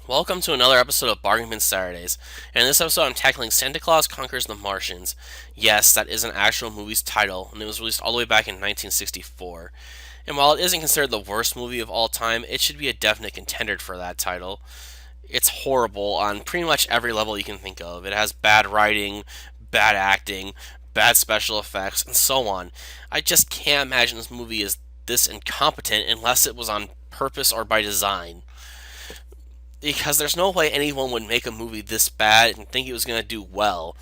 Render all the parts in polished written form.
Welcome to another episode of Bargain Bin Saturdays. And in this episode, I'm tackling Santa Claus Conquers the Martians. Yes, that is an actual movie's title, and it was released all the way back in 1964. And while it isn't considered the worst movie of all time, it should be a definite contender for that title. It's horrible on pretty much every level you can think of. It has bad writing, bad acting, bad special effects, and so on. I just can't imagine this movie is this incompetent unless it was on purpose or by design, because there's no way anyone would make a movie this bad and think it was going to do well.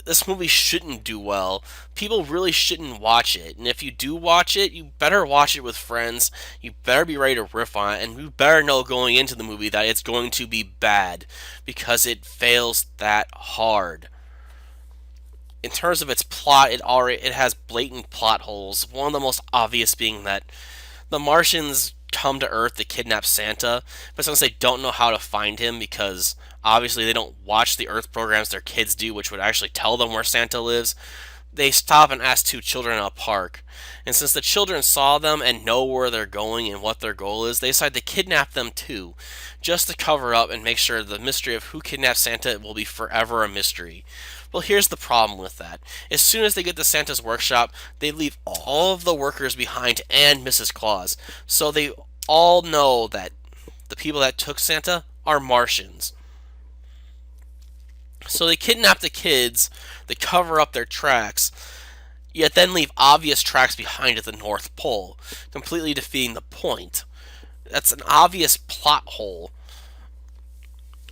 This movie shouldn't do well. People really shouldn't watch it. And if you do watch it, you better watch it with friends. You better be ready to riff on it. And you better know going into the movie that it's going to be bad, because it fails that hard. In terms of its plot, it has blatant plot holes. One of the most obvious being that the Martians come to Earth to kidnap Santa, but since they don't know how to find him, because obviously they don't watch the Earth programs their kids do, which would actually tell them where Santa lives, they stop and ask two children in a park. And since the children saw them and know where they're going and what their goal is, they decide to kidnap them too, just to cover up and make sure the mystery of who kidnapped Santa will be forever a mystery. Well, here's the problem with that. As soon as they get to Santa's workshop, they leave all of the workers behind and Mrs. Claus. So they all know that the people that took Santa are Martians. So they kidnap the kids, they cover up their tracks, yet then leave obvious tracks behind at the North Pole, completely defeating the point. That's an obvious plot hole.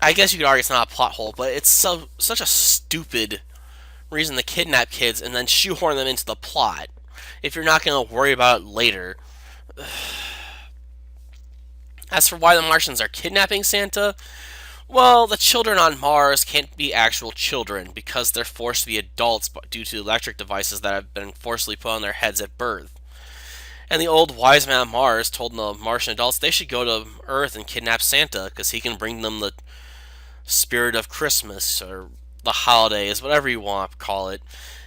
I guess you could argue it's not a plot hole, but it's such a stupid reason to kidnap kids and then shoehorn them into the plot if you're not going to worry about it later. As for why the Martians are kidnapping Santa, well, the children on Mars can't be actual children because they're forced to be adults due to electric devices that have been forcibly put on their heads at birth. And the old wise man on Mars told the Martian adults they should go to Earth and kidnap Santa because he can bring them the spirit of Christmas or the holidays, whatever you want to call it,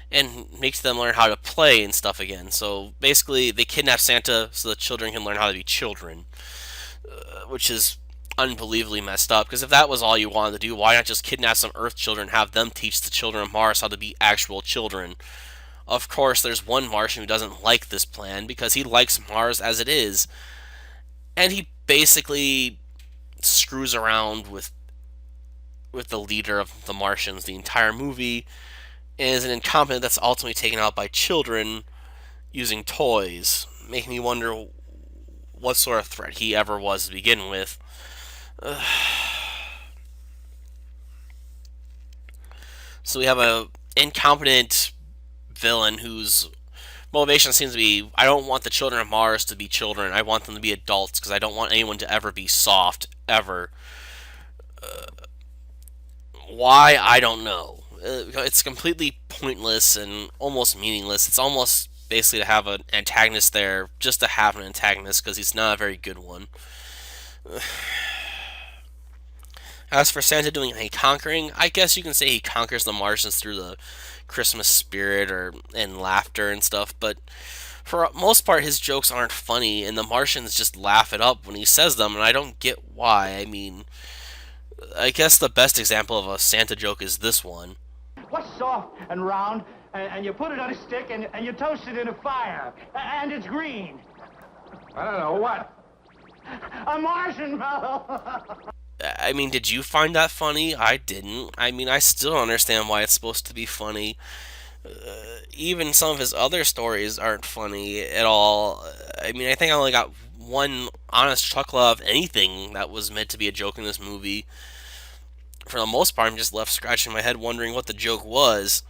and makes them learn how to play and stuff again. So basically, they kidnap Santa so the children can learn how to be children, which is unbelievably messed up. Because if that was all you wanted to do, why not just kidnap some Earth children and have them teach the children of Mars how to be actual children? Of course, there's one Martian who doesn't like this plan because he likes Mars as it is, and he basically screws around with the leader of the Martians the entire movie, and is an incompetent that's ultimately taken out by children using toys, making me wonder what sort of threat he ever was to begin with. So we have a incompetent villain whose motivation seems to be, I don't want the children of Mars to be children. I want them to be adults because I don't want anyone to ever be soft ever. Why, I don't know. It's completely pointless and almost meaningless. It's almost basically to have an antagonist there just to have an antagonist because he's not a very good one. As for Santa doing any conquering, I guess you can say he conquers the Martians through the Christmas spirit or and laughter and stuff, but for most part his jokes aren't funny and the Martians just laugh it up when he says them, and I don't get why. I mean, I guess the best example of a Santa joke is this one. What's soft and round, and you put it on a stick, and you toast it in a fire, and it's green? I don't know, what? A marshmallow! I mean, did you find that funny? I didn't. I mean, I still don't understand why it's supposed to be funny. Even some of his other stories aren't funny at all. I mean, I think I only got one honest chuckle of anything that was meant to be a joke in this movie. For the most part, I'm just left scratching my head wondering what the joke was,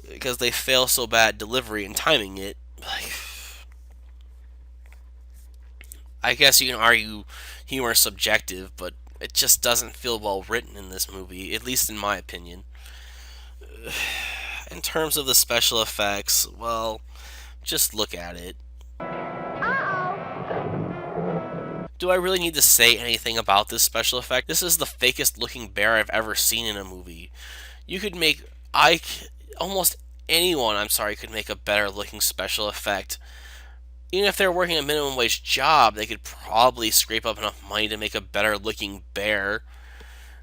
because they fail so bad at delivery and timing it. Like, I guess you can argue humor is subjective, but it just doesn't feel well written in this movie, at least in my opinion. In terms of the special effects, well, just look at it. Do I really need to say anything about this special effect? This is the fakest looking bear I've ever seen in a movie. You could make, almost anyone, I'm sorry, could make a better looking special effect. Even if they were working a minimum wage job, they could probably scrape up enough money to make a better looking bear.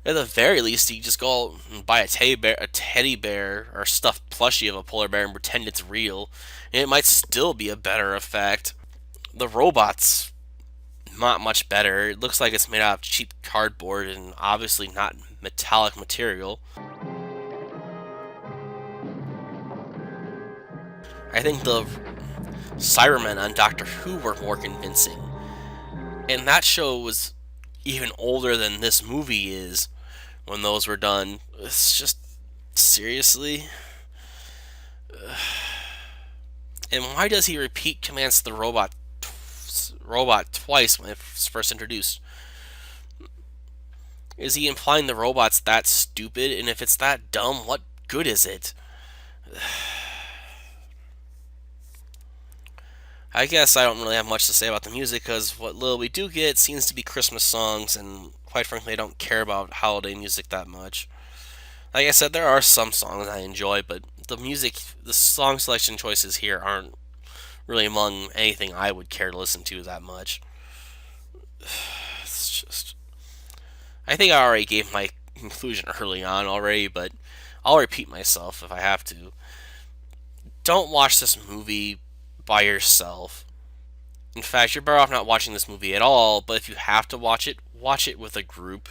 At the very least, you just go and buy a teddy bear or stuffed plushie of a polar bear and pretend it's real, and it might still be a better effect. The robot's not much better. It looks like it's made out of cheap cardboard and obviously not metallic material. I think the Cybermen on Doctor Who were more convincing, and that show was even older than this movie is when those were done. It's just seriously. And why does he repeat commands to the robot twice when it's first introduced? Is he implying the robot's that stupid? And if it's that dumb, what good is it? I guess I don't really have much to say about the music because what little we do get seems to be Christmas songs, and quite frankly, I don't care about holiday music that much. Like I said, there are some songs I enjoy, but the song selection choices here aren't really among anything I would care to listen to that much. It's just. I think I already gave my conclusion early on already, but I'll repeat myself if I have to. Don't watch this movie by yourself. In fact, you're better off not watching this movie at all, but if you have to watch it with a group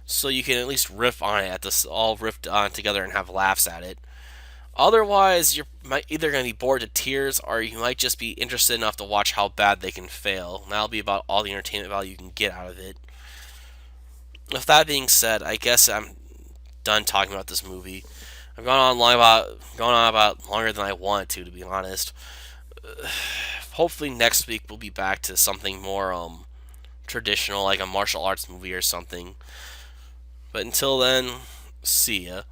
so you can at least riff on it at this all riff on together and have laughs at it. Otherwise, you're either going to be bored to tears or you might just be interested enough to watch how bad they can fail. And that'll be about all the entertainment value you can get out of it. With that being said, I guess I'm done talking about this movie. I've gone on about longer than I wanted to be honest. Hopefully next week we'll be back to something more traditional, like a martial arts movie or something. But until then, see ya.